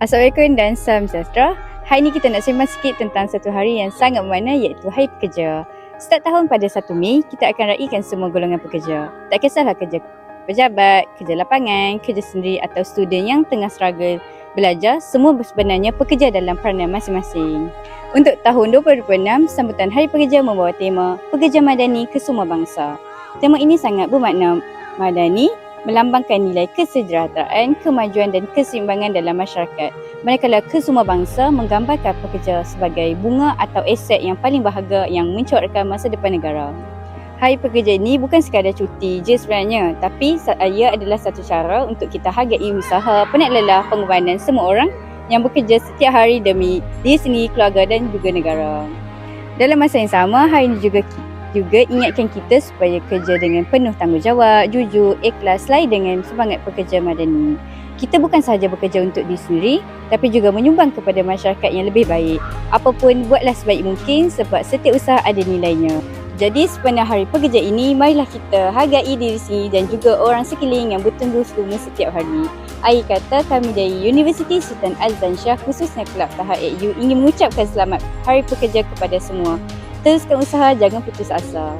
Assalamualaikum dan salam sejahtera. Hari ini kita nak sembang sikit tentang satu hari yang sangat bermakna iaitu Hari Pekerja. Setiap tahun pada 1 Mei, kita akan raikan semua golongan pekerja. Tak kisahlah kerja pejabat, kerja lapangan, kerja sendiri atau student yang tengah struggle belajar, semua sebenarnya pekerja dalam peranan masing-masing. Untuk tahun 2026, sambutan Hari Pekerja membawa tema Pekerja Madani ke Semua Bangsa. Tema ini sangat bermakna madani, melambangkan nilai kesejahteraan, kemajuan dan keseimbangan dalam masyarakat. Manakala kesemua bangsa menggambarkan pekerja sebagai bunga atau aset yang paling berharga yang mencorakkan masa depan negara. Hari Pekerja ini bukan sekadar cuti je sebenarnya, tapi ia adalah satu cara untuk kita hargai usaha, penat lelah, pengorbanan semua orang yang bekerja setiap hari demi diri sendiri, keluarga dan juga negara. Dalam masa yang sama, hari ini juga ingatkan kita supaya kerja dengan penuh tanggungjawab, jujur, ikhlas, selain dengan semangat pekerja madani. Kita bukan sahaja bekerja untuk diri sendiri, tapi juga menyumbang kepada masyarakat yang lebih baik. Apapun, buatlah sebaik mungkin sebab setiap usaha ada nilainya. Jadi sepanjang Hari Pekerja ini, marilah kita hargai diri sendiri dan juga orang sekeliling yang bertunggu-tunggu setiap hari. Akhir kata, kami dari Universiti Sultan Azlan Shah khususnya Kelab Tahap AU ingin mengucapkan selamat Hari Pekerja kepada semua. Teruskan usaha, jangan putus asa.